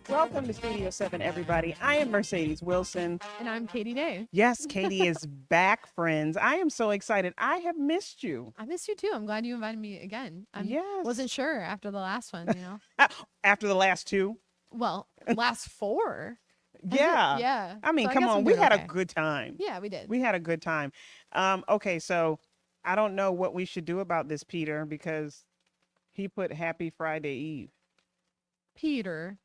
Welcome to Studio 7, everybody. I am Mercedes Wilson. And I'm Katie Day. Yes, Katie is back, friends. I am so excited. I have missed you. I miss you too. I'm glad you invited me again. I Yes. wasn't sure after the last one, you know. After the last two? Well, last four. Yeah. Yeah. I mean, So come guess on. I'm We doing had okay. a good time. Yeah, we did. We had a good time. Okay, so I don't know what we should do about this, Peter, because he put Happy Friday Eve. Peter.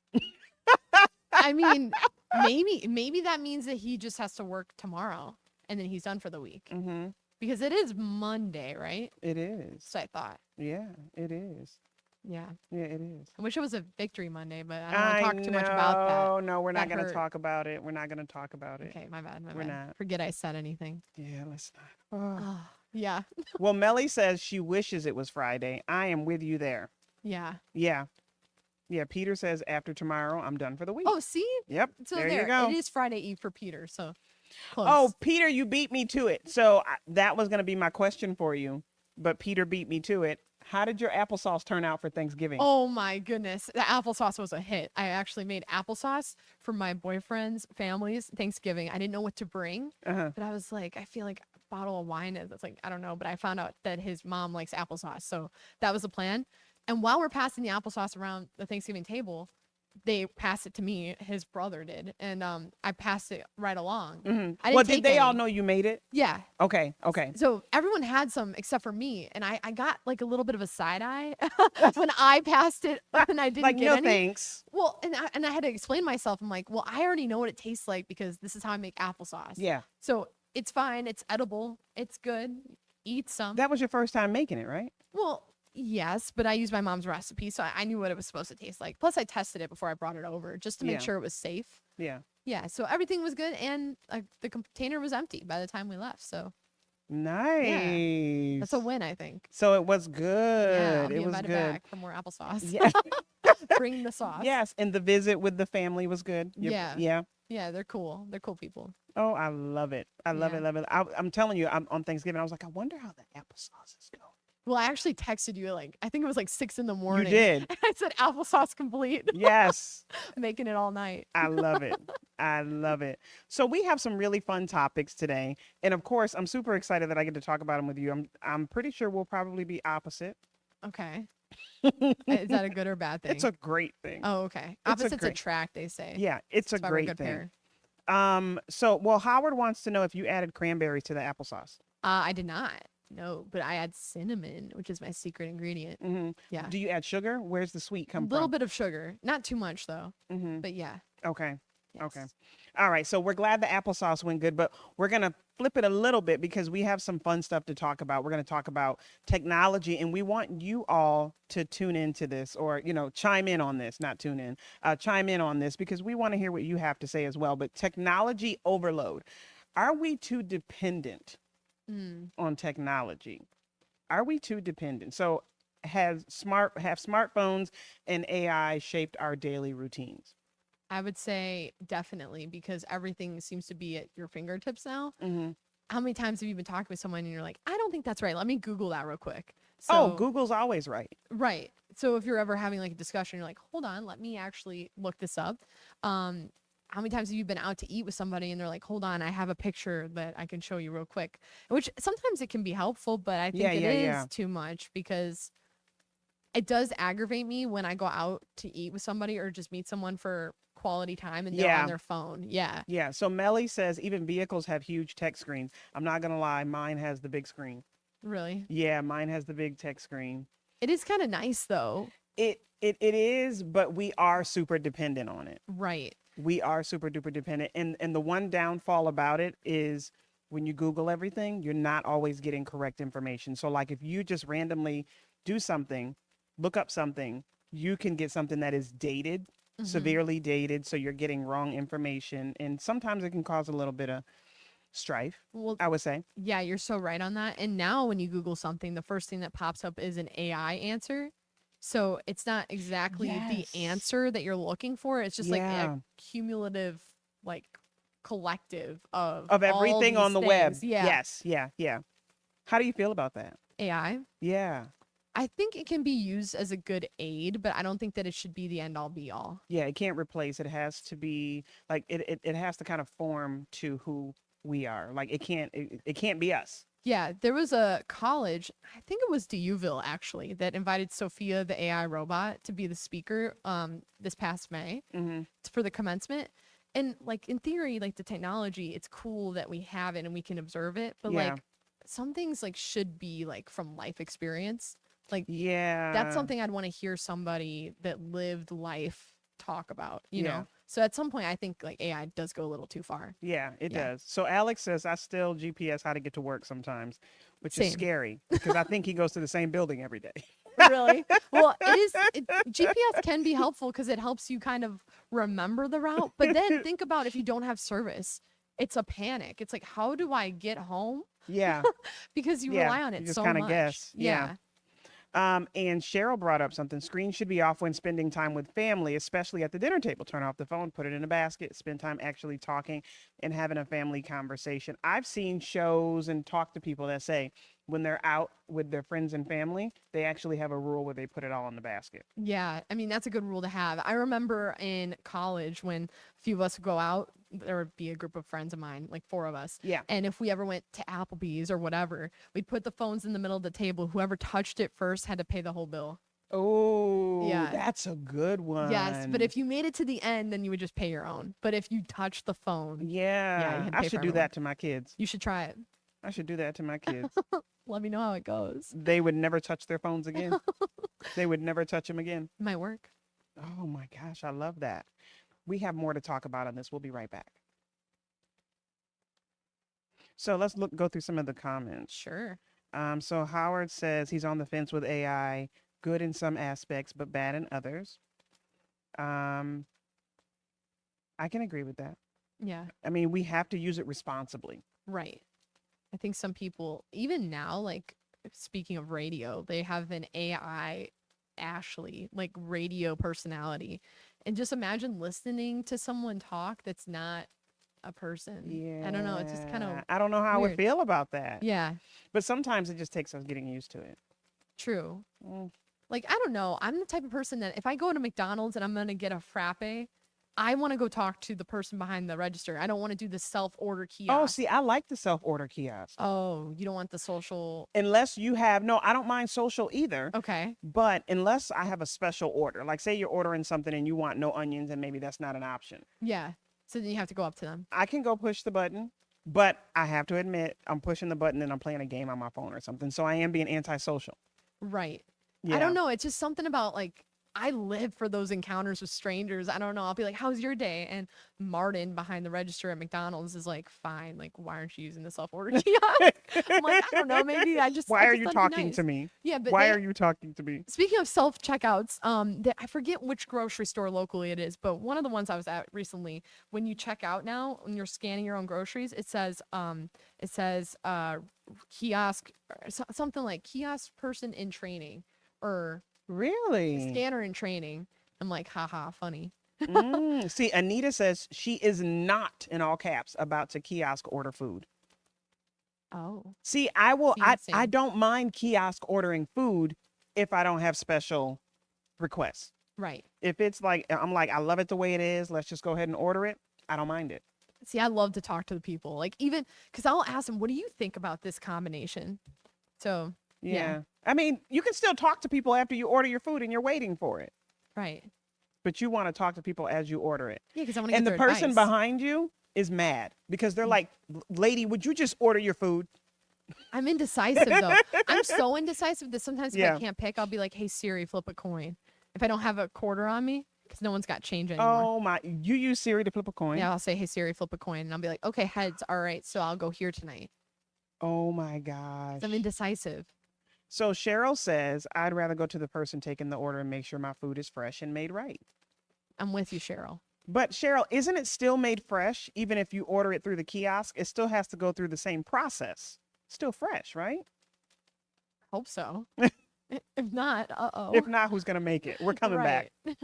I mean, maybe that means that he just has to work tomorrow and then he's done for the week. Mm-hmm. Because it is Monday, right? It is. So I thought. Yeah, it is. Yeah. Yeah, it is. I wish it was a victory Monday, but I don't want to talk too much about that. Oh, no, we're not That going to hurt. talk about it. We're not going to talk about it. Okay, my bad. We're not. Forget I said anything. Yeah, let's not. Oh. Oh, yeah. Well, Melly says she wishes it was Friday. I am with you there. Yeah. Yeah. Yeah, Peter says after tomorrow, I'm done for the week. Oh, see? Yep. So there you go. It is Friday Eve for Peter, so close. Oh, Peter, you beat me to it. So that was going to be my question for you, but Peter beat me to it. How did your applesauce turn out for Thanksgiving? Oh my goodness. The applesauce was a hit. I actually made applesauce for my boyfriend's family's Thanksgiving. I didn't know what to bring, but I was like, I feel like a bottle of wine is like, I don't know, but I found out that his mom likes applesauce. So that was the plan. And while we're passing the applesauce around the Thanksgiving table, they passed it to me. His brother did, and I passed it right along. I didn't Well, take did they any. all know you made it? Yeah. Okay. Okay. So everyone had some except for me, and I got like a little bit of a side eye when I passed it and I didn't Like, get no any. thanks. Well, and I had to explain myself. I'm like, well, I already know what it tastes like because this is how I make applesauce. Yeah. So it's fine. It's edible. It's good. Eat some. That was your first time making it, right? Well, yes, but I used my mom's recipe, so I knew what it was supposed to taste like. Plus, I tested it before I brought it over just to make Yeah. sure it was safe. Yeah. Yeah, so everything was good, and the container was empty by the time we left. So Nice. that's a win, I think. So it was Yeah, good. I'll be It was invited good. back for more applesauce. Yeah. Bring the sauce. Yes, and the visit with the family was good. Yeah. Yeah. Yeah, they're cool. They're cool people. Oh, I love it. I love Yeah. it. Love it. I'm telling you, on Thanksgiving, I was like, I wonder how the applesauce is going. Well, I actually texted you I think it was like 6 in the morning. You did. I said applesauce complete, Yes. making it all night. I love it. I love it. So we have some really fun topics today. And of course, I'm super excited that I get to talk about them with you. I'm pretty sure we'll probably be opposite. Okay. Is that a good or bad thing? It's a great thing. Oh, okay. a Opposites great- attract, they say. Yeah, it's a That's why we're a great good thing. pair. Well, Howard wants to know if you added cranberries to the applesauce. I did not. No, but I add cinnamon, which is my secret ingredient. Mm-hmm. Yeah. Do you add sugar? Where's the sweet A come little from? bit of sugar. Not too much, though. Mm-hmm. But yeah. Okay. Okay. Yes. All right. So we're glad the applesauce went good, but we're going to flip it a little bit because we have some fun stuff to talk about. We're going to talk about technology, and we want you all to tune into this or, chime in on this, not tune in, chime in on this because we want to hear what you have to say as well. But technology overload. Are we too dependent Mm. on technology? Are we too dependent? So have smartphones and AI shaped our daily routines? I would say definitely because everything seems to be at your fingertips now. Mm-hmm. How many times have you been talking with someone and you're like, I don't think that's right. Let me Google that real quick. Oh, So, Google's always right. right. So if you're ever having like a discussion, you're like, hold on, let me actually look this up. How many times have you been out to eat with somebody and they're like, hold on, I have a picture that I can show you real quick, which sometimes it can be helpful, but I think it is too much because it does aggravate me when I go out to eat with somebody or just meet someone for quality time and they're Yeah. on their phone. Yeah. Yeah. So Melly says even vehicles have huge tech screens. I'm not gonna lie, mine has the big screen. Really. Yeah, mine has the big tech screen. It is kind of nice though. It is, but we are super dependent on it. Right. We are super duper dependent. And the one downfall about it is when you Google everything, you're not always getting correct information. So like if you just randomly do something, look up something, you can get something that is dated, Mhm. severely dated, so you're getting wrong information. And sometimes it can cause a little bit of strife, Well, I would say. yeah, you're so right on that. And now when you Google something, the first thing that pops up is an AI answer. So it's not exactly Yes. the answer that you're looking for. It's just like Yeah. a cumulative, like collective of Of all everything on these the web. things. Yeah. Yes. Yeah. Yeah. How do you feel about that? AI. Yeah. I think it can be used as a good aid, but I don't think that it should be the end all be all. Yeah, it can't replace. It has to be like it has to kind of form to who we are. Like it can't be us. Yeah, there was a college, I think it was DUville actually, that invited Sophia the AI robot to be the speaker this past May for the commencement. And like in theory, like the technology, it's cool that we have it and we can observe it, but Yeah. like some things like should be like from life experience. Like that's Yeah. something I'd want to hear somebody that lived life talk about, you Yeah. know? So at some point, I think like AI does go a little too far. Yeah, it Yeah. does. So Alex says I still GPS how to get to work sometimes, which is Same. scary because I think he goes to the same building every day. Really? Well, GPS can be helpful because it helps you kind of remember the route. But then think about if you don't have service, it's a panic. It's like, how do I get home? Yeah. Because you Yeah, rely on you it just so kinda much. guess. Yeah. Yeah. And Cheryl brought up something. Screens should be off when spending time with family, especially at the dinner table. Turn off the phone, put it in a basket, spend time actually talking and having a family conversation. I've seen shows and talked to people that say when they're out with their friends and family, they actually have a rule where they put it all in the basket. Yeah, I mean that's a good rule to have. I remember in college when a few of us would go out, there would be a group of friends of mine, like four of us. Yeah. And if we ever went to Applebee's or whatever, we'd put the phones in the middle of the table. Whoever touched it first had to pay the whole bill. Oh, Yeah. that's a good one. Yes, but if you made it to the end, then you would just pay your own. But if you touched the phone, yeah, you had to I pay should for do everyone. that to my kids. You should try it. I should do that to my kids. Let me know how it goes. They would never touch their phones again. They would never touch them again. It might work. Oh my gosh, I love that. We have more to talk about on this. We'll be right back. So let's go through some of the comments. Sure. So Howard says he's on the fence with AI, good in some aspects, but bad in others. I can agree with that. Yeah. I mean, we have to use it responsibly. Right. I think some people, even now, like speaking of radio, they have an AI Ashley, like radio personality. And just imagine listening to someone talk that's not a person. Yeah. I don't know. It's just kind of I don't know how I would weird. feel about that. Yeah, But sometimes it just takes us getting used to it. true. Mm. Like, I don't know. I'm the type of person that if I go to McDonald's and I'm going to get a frappe, I want to go talk to the person behind the register. I don't want to do the self-order kiosk. Oh, see, I like the self-order kiosk. Oh, you don't want the social. Unless you have, no, I don't mind social either. Okay. But unless I have a special order, like say you're ordering something and you want no onions and maybe that's not an option. Yeah. So then you have to go up to them. I can go push the button, but I have to admit I'm pushing the button and I'm playing a game on my phone or something. So I am being antisocial. Right. Yeah. I don't know. It's just something about like I live for those encounters with strangers. I don't know. I'll be like, "How's your day?" And Martin behind the register at McDonald's is like, "Fine. Like, why aren't you using the self-order kiosk?" I'm like, I don't know. Maybe I just. Why I are just you thought it'd be talking nice. to me? Yeah, but Why they- are you talking to me? Speaking of self checkouts, I forget which grocery store locally it is, but one of the ones I was at recently, when you check out now, when you're scanning your own groceries, it says kiosk, or something like kiosk person in training, or Really? scanner in training. I'm like, haha, funny. See, Anita says she is not, in all caps, about to kiosk order food. Oh, See, I will. I Fancy. don't mind kiosk ordering food if I don't have special requests. right. If it's like I'm like I love it the way it is, let's just go ahead and order it. I don't mind it. See, I love to talk to the people, like even because I'll ask them, what do you think about this combination? So, Yeah. Yeah. I mean, you can still talk to people after you order your food and you're waiting for it, right. but you want to talk to people as you order it. Yeah, because I want to And get the their person advice. behind you is mad because they're Mm. like, "Lady, would you just order your food?" I'm indecisive though. I'm so indecisive that sometimes if Yeah. I can't pick, I'll be like, "Hey Siri, flip a coin." If I don't have a quarter on me, because no one's got change anymore. Oh my! You use Siri to flip a coin? Yeah, I'll say, "Hey Siri, flip a coin," and I'll be like, "Okay, heads. All right, so I'll go here tonight." Oh my gosh! 'Cause I'm indecisive. So Cheryl says, "I'd rather go to the person taking the order and make sure my food is fresh and made right." I'm with you, Cheryl. But Cheryl, isn't it still made fresh even if you order it through the kiosk? It still has to go through the same process. Still fresh, right? Hope so. If not, uh-oh. If not, who's gonna make it? We're coming back. Right.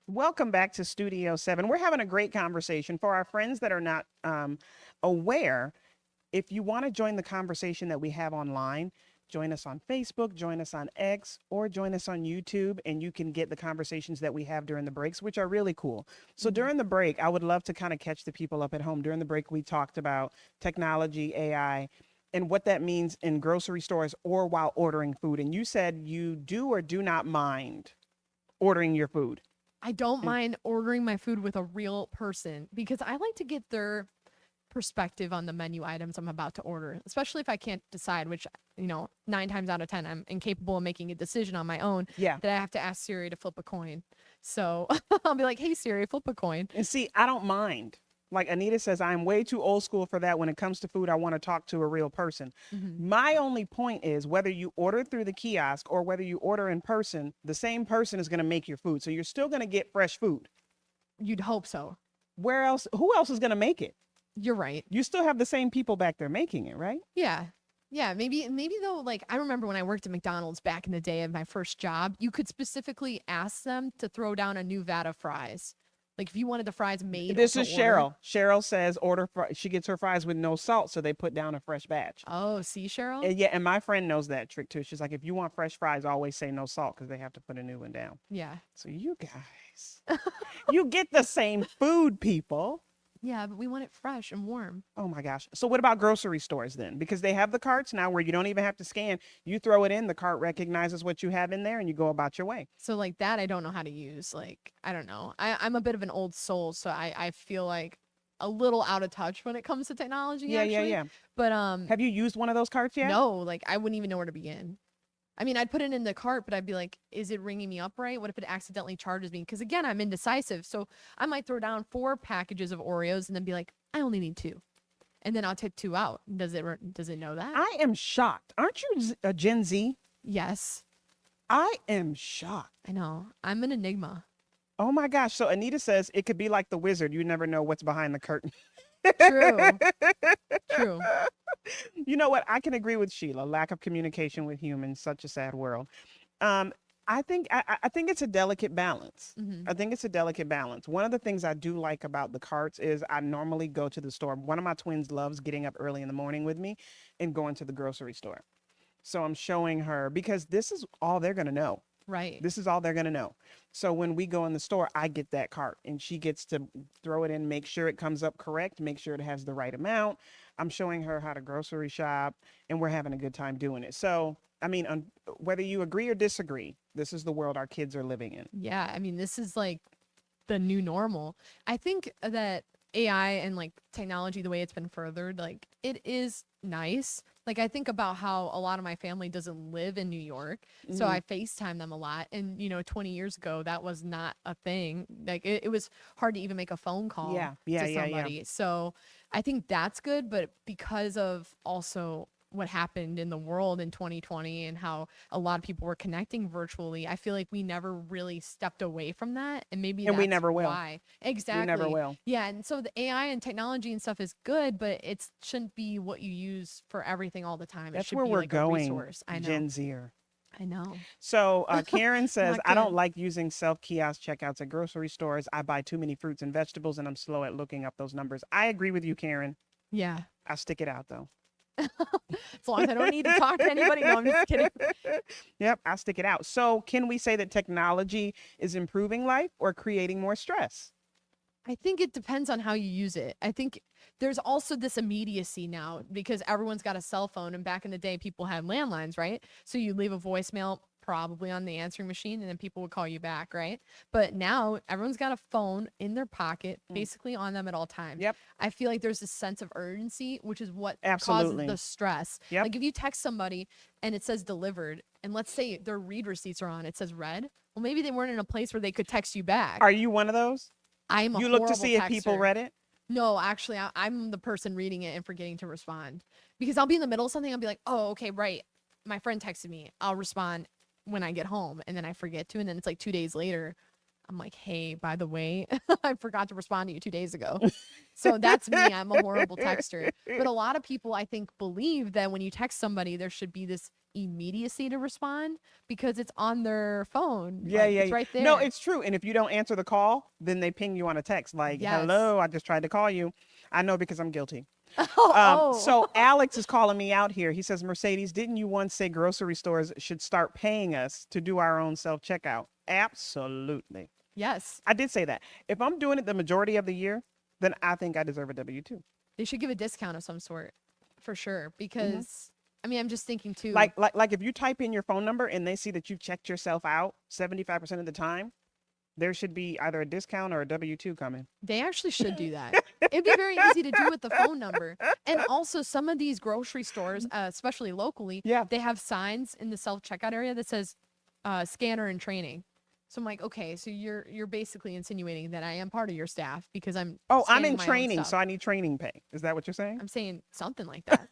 Welcome back to Studio 7. We're having a great conversation. For our friends that are not aware, if you want to join the conversation that we have online, join us on Facebook, join us on X, or join us on YouTube, and you can get the conversations that we have during the breaks, which are really cool. So during the break, I would love to kind of catch the people up at home. During the break, we talked about technology, AI, and what that means in grocery stores or while ordering food. And you said you do or do not mind ordering your food. I don't mind ordering my food with a real person because I like to get their perspective on the menu items I'm about to order, especially if I can't decide, which, 9 times out of 10, I'm incapable of making a decision on my own. Yeah. That I have to ask Siri to flip a coin. So I'll be like, hey, Siri, flip a coin. And see, I don't mind. Like Anita says, I'm way too old school for that. When it comes to food, I want to talk to a real person. My only point is whether you order through the kiosk or whether you order in person, the same person is going to make your food. So you're still going to get fresh food. You'd hope so. Where else? Who else is going to make it? You're right. You still have the same people back there making it, right? Yeah. Yeah, maybe though, like I remember when I worked at McDonald's back in the day of my first job, you could specifically ask them to throw down a new vat of fries. Like if you wanted the fries made. This to is order- Cheryl. Cheryl says she gets her fries with no salt, so they put down a fresh batch. Oh, see, Cheryl? And yeah, and my friend knows that trick too. She's like, if you want fresh fries, always say no salt because they have to put a new one down. Yeah. So you guys, you get the same food, people. Yeah, but we want it fresh and warm. Oh my gosh. So what about grocery stores then? Because they have the carts now where you don't even have to scan. You throw it in, the cart recognizes what you have in there, and you go about your way. So like that, I don't know how to use. Like, I don't know. I'm a bit of an old soul, so I feel like a little out of touch when it comes to technology. Yeah, actually. yeah. But Have you used one of those carts yet? no, like I wouldn't even know where to begin. I mean, I'd put it in the cart, but I'd be like, is it ringing me up right? What if it accidentally charges me? Because again, I'm indecisive. So I might throw down 4 packages of Oreos and then be like, I only need 2. And then I'll take 2 out. Does it know that? I am shocked. Aren't you a Gen Z? Yes, I am shocked. I know. I'm an enigma. Oh my gosh. So Anita says it could be like the wizard. You never know what's behind the curtain. True. True. You know what? I can agree with Sheila. Lack of communication with humans, such a sad world. I think it's a delicate balance. I think it's a delicate balance. One of the things I do like about the carts is I normally go to the store. One of my twins loves getting up early in the morning with me and going to the grocery store. So I'm showing her because this is all they're going to know. Right. This is all they're going to know. So when we go in the store, I get that cart and she gets to throw it in, make sure it comes up correct, make sure it has the right amount. I'm showing her how to grocery shop and we're having a good time doing it. So, I mean, whether you agree or disagree, this is the world our kids are living in. Yeah. I mean, this is like the new normal. I think that AI and like technology, the way it's been furthered, like it is nice. Like I think about how a lot of my family doesn't live in New York, so I FaceTime them a lot. And 20 years ago, that was not a thing. Like it was hard to even make a phone call to somebody. So I think that's good. But because of also what happened in the world in 2020 and how a lot of people were connecting virtually, I feel like we never really stepped away from that. And maybe And we that's never will. why. Exactly. We never will. Yeah, and so the AI and technology and stuff is good, but it shouldn't be what you use for everything all the time. It That's should where be we're like going, a resource. I know. Gen Zer. I know. So Karen says, Not I don't good. like using self-kiosk checkouts at grocery stores. I buy too many fruits and vegetables and I'm slow at looking up those numbers. I agree with you, Karen. Yeah. I'll stick it out though. As long as I don't need to talk to anybody. No, I'm just kidding. Yep, I'll stick it out. So can we say that technology is improving life or creating more stress? I think it depends on how you use it. I think there's also this immediacy now because everyone's got a cell phone, and back in the day, people had landlines, right? So you leave a voicemail probably on the answering machine, and then people would call you back, right? But now everyone's got a phone in their pocket, basically on them at all times. Yep. I feel like there's this sense of urgency, which is what Absolutely. causes the stress. Yep. Like if you text somebody and it says delivered, and let's say their read receipts are on, it says read. Well, maybe they weren't in a place where they could text you back. Are you one of those? I'm a You look to horrible see if people texter. read it? No, actually, I'm the person reading it and forgetting to respond because I'll be in the middle of something. I'll be like, oh, okay, right. My friend texted me. I'll respond when I get home, and then I forget to. And then it's like 2 days later, I'm like, hey, by the way, I forgot to respond to you 2 days ago. So that's me. I'm a horrible texter. But a lot of people, I think, believe that when you text somebody, there should be this immediacy to respond because it's on their phone. Yeah, Like, yeah, it's yeah. right there. No, it's true. And if you don't answer the call, then they ping you on a text like, Yes. hello, I just tried to call you. I know because I'm guilty. Oh. So Alex is calling me out here. He says, Mercedes, didn't you once say grocery stores should start paying us to do our own self-checkout? Absolutely. Yes. I did say that. If I'm doing it the majority of the year, then I think I deserve a W-2. They should give a discount of some sort for sure. Because, I mean, I'm just thinking too. Like if you type in your phone number and they see that you've checked yourself out 75% of the time, there should be either a discount or a W-2 coming. They actually should do that. It'd be very easy to do with the phone number. And also some of these grocery stores, especially locally, Yeah. they have signs in the self-checkout area that says scanner and training. So I'm like, okay, so you're basically insinuating that I am part of your staff because I'm I'm scanning in my own training, stuff. so I need training pay. Is that what you're saying? I'm saying something like that.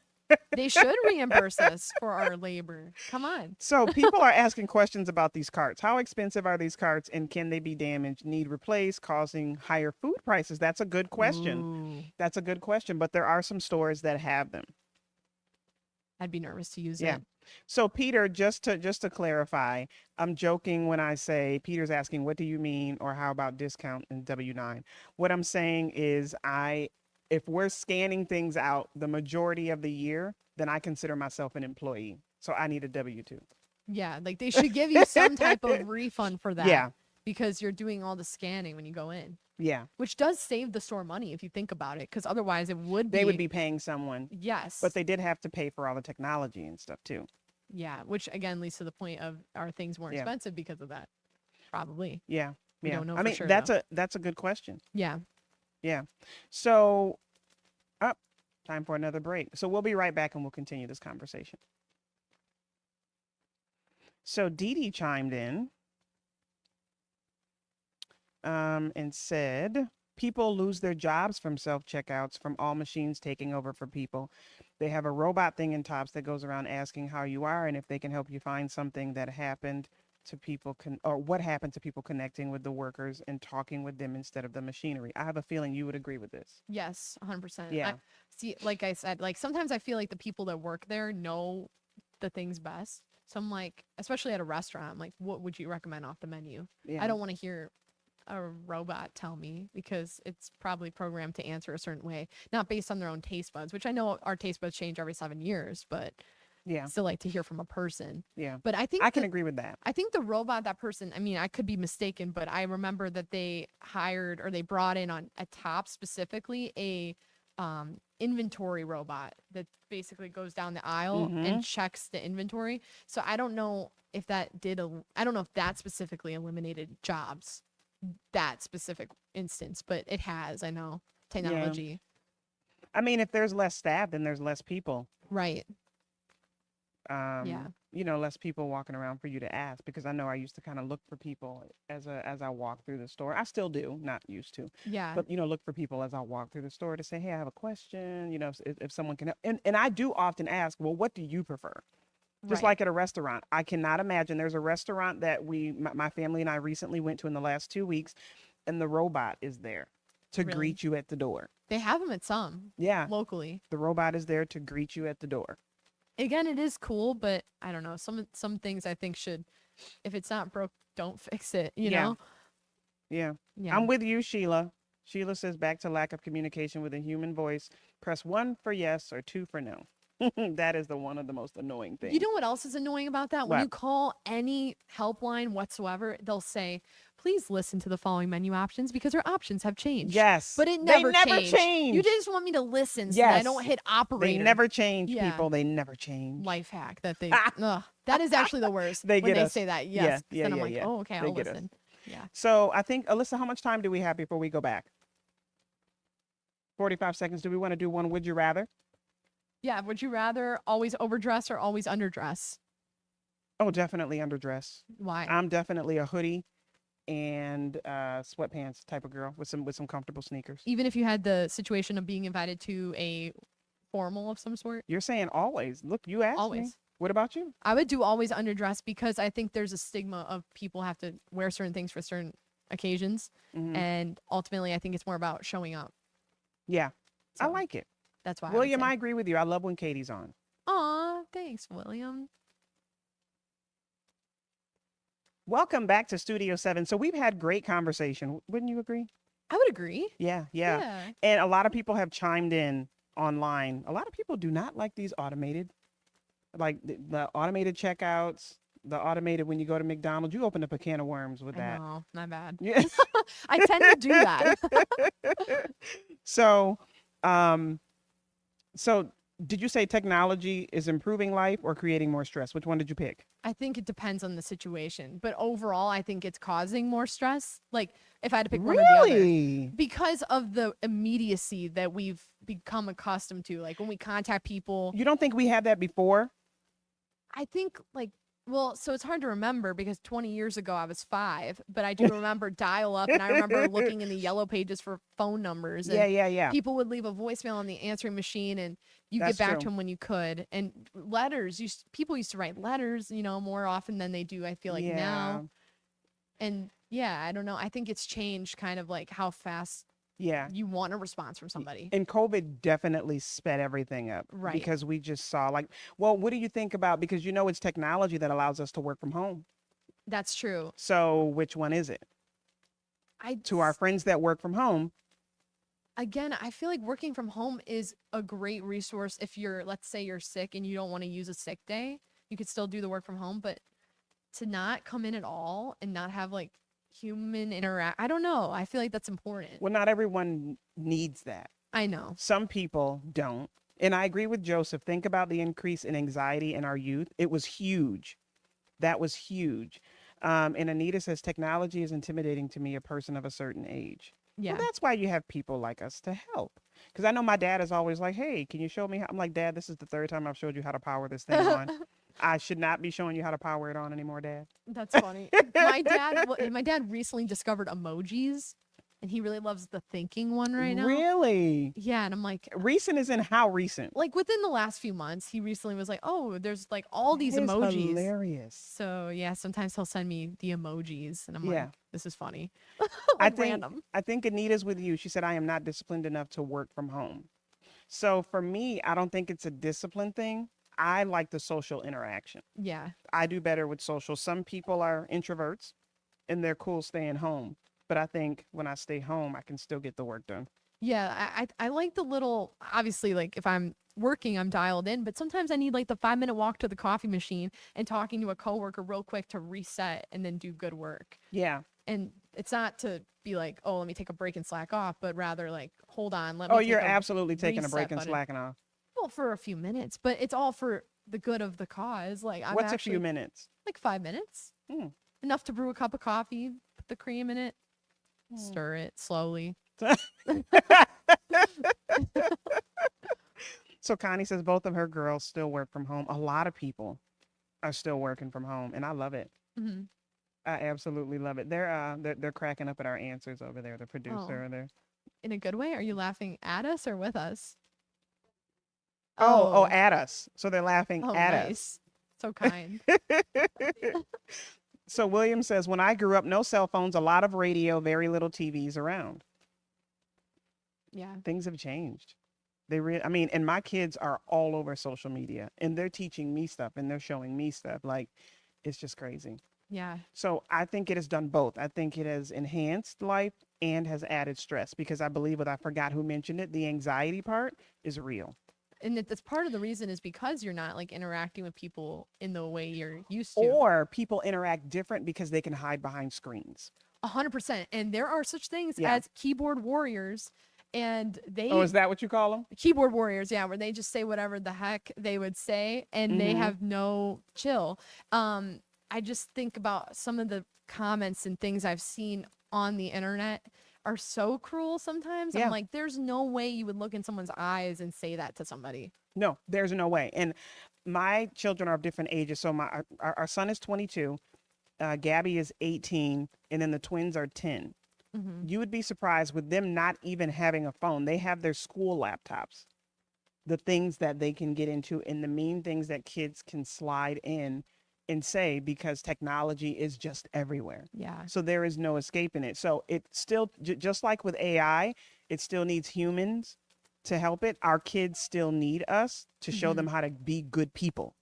They should reimburse us for our labor. Come on. So people are asking questions about these carts. How expensive are these carts and can they be damaged, need replaced, causing higher food prices? That's a good question. Ooh, That's a good question, but there are some stores that have them. I'd be nervous to use Yeah. it. So Peter, just to clarify, I'm joking when I say Peter's asking, what do you mean? Or how about discount in W-9? What I'm saying is if we're scanning things out the majority of the year, then I consider myself an employee. So I need a W-2. Yeah, like they should give you some type of refund for that. Yeah. Because you're doing all the scanning when you go in, Yeah. which does save the store money if you think about it. Because otherwise, it would be. They would be paying someone, Yes. but they did have to pay for all the technology and stuff too. Yeah, which again leads to the point of are things more Yeah. expensive because of that? Probably. Yeah. We Yeah. don't know I for mean, sure, that's though. a good question. Yeah. Yeah. So, time for another break. So we'll be right back and we'll continue this conversation. So Dee Dee chimed in and said, people lose their jobs from self-checkouts, from all machines taking over for people. They have a robot thing in Tops that goes around asking how you are and if they can help you find something that happened to people or what happened to people connecting with the workers and talking with them instead of the machinery. I have a feeling you would agree with this. Yes, 100%. Yeah. See, like I said, like sometimes I feel like the people that work there know the things best. So I'm like, especially at a restaurant, I'm like, what would you recommend off the menu? Yeah. I don't want to hear a robot tell me because it's probably programmed to answer a certain way, not based on their own taste buds, which I know our taste buds change every 7 years, but Yeah. still like to hear from a person. Yeah. But I think I can agree with that. I think the robot, that person, I mean, I could be mistaken, but I remember that they hired or they brought in on a Top specifically a inventory robot that basically goes down the aisle and checks the inventory. So I don't know if that I don't know if that specifically eliminated jobs, that specific instance, but it has, I know, technology. I mean, if there's less staff, then there's less people. Right. You know, less people walking around for you to ask, because I know I used to kind of look for people as I walk through the store. I still do, not used to, Yeah. but you know, look for people as I walk through the store to say, hey, I have a question, you know, if someone can help. And I do often ask, well, what do you prefer? Just Right. like at a restaurant. I cannot imagine, there's a restaurant that my family and I recently went to in the last 2 weeks, and the robot is there to Really? greet you at the door. They have them at some Yeah. locally. The robot is there to greet you at the door. Again, it is cool, but I don't know. Some things I think should, if it's not broke, don't fix it. You Yeah. know? Yeah. Yeah. I'm with you, Sheila. Sheila says, back to lack of communication with a human voice. Press 1 for yes or 2 for no. That is one of the most annoying things. You know what else is annoying about that? When What? you call any helpline whatsoever, they'll say, please listen to the following menu options because our options have changed. Yes. But it They never, changed. You change. just want me to listen so that I Yes. don't hit operator. They never change, Yeah. people. They never change. Life hack that they, ugh, that is actually the worst. They when get they us. say that, Yeah, yes. yeah, then I'm yeah, like, yeah. oh, okay, They I'll get us. listen. Yeah. So I think, Alyssa, how much time do we have before we go back? 45 seconds. Do we want to do one would you rather? Yeah. Would you rather always overdress or always underdress? Oh, definitely underdress. Why? I'm definitely a hoodie and sweatpants type of girl with some comfortable sneakers. Even if you had the situation of being invited to a formal of some sort? You're saying always. Look, you asked me. Always. What about you? I would do always underdressed because I think there's a stigma of people have to wear certain things for certain occasions. Mhm. And ultimately, I think it's more about showing up. Yeah, I So like it. that's why William, I would I say, agree with you. I love when Katie's on. aw, thanks, William. Welcome back to Studio 7. So we've had great conversation. Wouldn't you agree? I would agree. Yeah, yeah. Yeah. And a lot of people have chimed in online. A lot of people do not like these automated, like the automated checkouts, the automated when you go to McDonald's. You open up a can of worms with I that. know. Not bad. Yeah. I tend to do that. So, um, so did you say technology is improving life or creating more stress? Which one did you pick? I think it depends on the situation, but overall, I think it's causing more stress. Like, if I had to pick one or the other, Really? because of the immediacy that we've become accustomed to. Like, when we contact people, You don't think we had that before? I think, like, well, so it's hard to remember because 20 years ago I was 5, but I do remember dial up and I remember looking in the yellow pages for phone numbers Yeah, and yeah, yeah. people would leave a voicemail on the answering machine and you That's get back true. to them when you could. And letters, people used to write letters, more often than they do, I feel like Yeah. now. And yeah, I don't know. I think it's changed kind of like how fast Yeah. you want a response from somebody. And COVID definitely sped everything up. Right. Because we just saw like, well, what do you think about, because it's technology that allows us to work from home. That's true. So which one is it? To our friends that work from home, Again, I feel like working from home is a great resource if let's say you're sick and you don't want to use a sick day, you could still do the work from home, but to not come in at all and not have like human interact, I don't know. I feel like that's important. well, not everyone needs that. I know. Some people don't. And I agree with Joseph. Think about the increase in anxiety in our youth. It was huge. That was huge. And Anita says technology is intimidating to me, a person of a certain age. Yeah. Well, that's why you have people like us to help. Because I know my dad is always like, hey, can you show me how? I'm like, Dad, this is the third time I've showed you how to power this thing on. I should not be showing you how to power it on anymore, Dad. That's funny. My dad recently discovered emojis and he really loves the thinking one right now. Really? Yeah, and I'm like, Recent is in how recent? like within the last few months, he recently was like, "Oh, there's like all these That is emojis." hilarious. So yeah, sometimes he'll send me the emojis, and I'm Yeah. like, "This is funny." I Like think random. I think Anita's with you. She said I am not disciplined enough to work from home. So for me, I don't think it's a discipline thing. I like the social interaction. Yeah, I do better with social. Some people are introverts and they're cool staying home. But I think when I stay home, I can still get the work done. yeah. I like the little. Obviously, like if I'm working, I'm dialed in, but sometimes I need like the 5-minute walk to the coffee machine and talking to a coworker real quick to reset and then do good work. Yeah. And it's not to be like, oh, let me take a break and slack off, but rather like, hold on, let Oh, me. you're take a absolutely taking a reset break and button. slacking off. Well, for a few minutes, but it's all for the good of the cause. Like I'm What's actually a few minutes? like 5 minutes, Hmm. enough to brew a cup of coffee, put the cream in it, Hmm. stir it slowly. So Connie says both of her girls still work from home. A lot of people are still working from home, and I love it. Hmm. I absolutely love it. They're cracking up at our answers over there. The producer, Oh. there. In a good way? Are you laughing at us or with us? Oh, at us. So they're laughing Oh, at nice. So kind. us. So William says, when I grew up, no cell phones, a lot of radio, very little TVs around. Yeah. Things have changed. I mean, and my kids are all over social media and they're teaching me stuff and they're showing me stuff. Like, it's just crazy. Yeah. So I think it has done both. I think it has enhanced life and has added stress because I believe I forgot who mentioned it. The anxiety part is real. And that's part of the reason is because you're not like interacting with people in the way you're used to. Or people interact different because they can hide behind screens. 100%. And there are such things Yeah. as keyboard warriors. And Oh, is that what you call them? keyboard warriors, yeah, where they just say whatever the heck they would say and they Mhm. have no chill. I just think about some of the comments and things I've seen on the internet are so cruel sometimes. Yeah. I'm like, there's no way you would look in someone's eyes and say that to somebody. No, there's no way. And my children are of different ages. So our son is 22, Gabby is 18, and then the twins are 10. Mm-hmm. You would be surprised with them not even having a phone. They have their school laptops, the things that they can get into and the mean things that kids can slide in and say, because technology is just everywhere. Yeah. So there is no escaping it. So it still, just like with AI, it still needs humans to help it. Our kids still need us to show them how to be good people.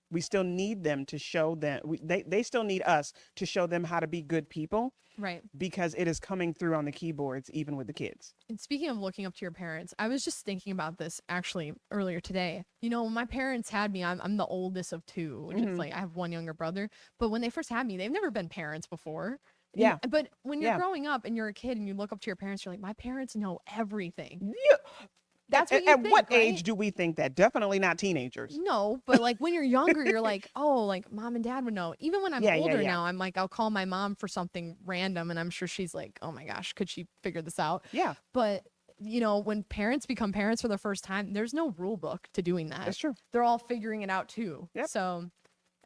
We still need them to show them, they still need us to show them how to be good people, Right. because it is coming through on the keyboards, even with the kids. And speaking of looking up to your parents, I was just thinking about this actually earlier today. You know, when my parents had me, I'm the oldest of two, which is like I have one younger brother. But when they first had me, they've never been parents before. Yeah. But when you're Yeah. growing up and you're a kid and you look up to your parents, you're like, my parents know everything. Yeah. That's what you At think, what right? age do we think that? Definitely not teenagers. No, but like when you're younger, you're like, oh, like mom and dad would know. Even when I'm Yeah, yeah, older yeah. now, I'm like, I'll call my mom for something random and I'm sure she's like, oh my gosh, could she figure this out? Yeah, But you know, when parents become parents for the first time, there's no rule book to doing that. that's true. They're all figuring it out too. Yep. So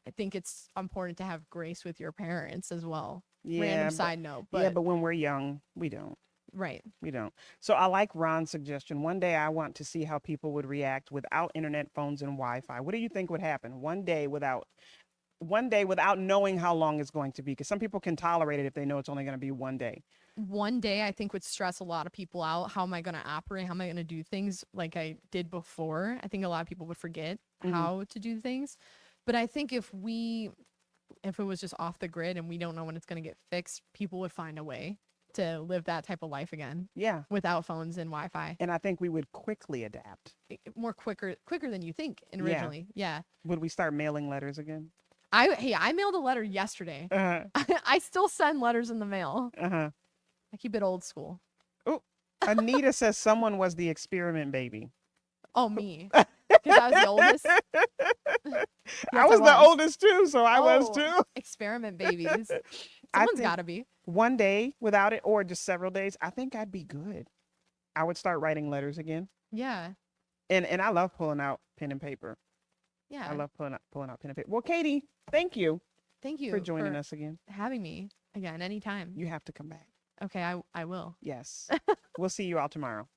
I think it's important to have grace with your parents as well. Yeah, Random but, side note, but when we're young, we don't. right. We don't. So I like Ron's suggestion. One day I want to see how people would react without internet, phones, and Wi-Fi. What do you think would happen? One day without knowing how long it's going to be, because some people can tolerate it if they know it's only going to be one day. One day I think would stress a lot of people out. How am I going to operate? How am I going to do things like I did before? I think a lot of people would forget how to do things. But I think if it was just off the grid and we don't know when it's going to get fixed, people would find a way to live that type of life again Yeah. without phones and Wi-Fi. And I think we would quickly adapt. More quicker than you think originally. Yeah. Would we start mailing letters again? I mailed a letter yesterday. Uh-huh. I still send letters in the mail. Uh-huh. I keep it old school. Oh, Anita says someone was the experiment baby. Oh, me. Because I was the oldest. Yes, I was the oldest too, so I was Oh, too. Experiment babies. I Someone's think got to be. one day without it, or just several days, I think I'd be good. I would start writing letters again. Yeah. And I love pulling out pen and paper. Yeah. I love pulling out pen and paper. Well, Katie, thank you Thank you for joining us again. having me again anytime. You have to come back. Okay, I will. Yes. We'll see you all tomorrow.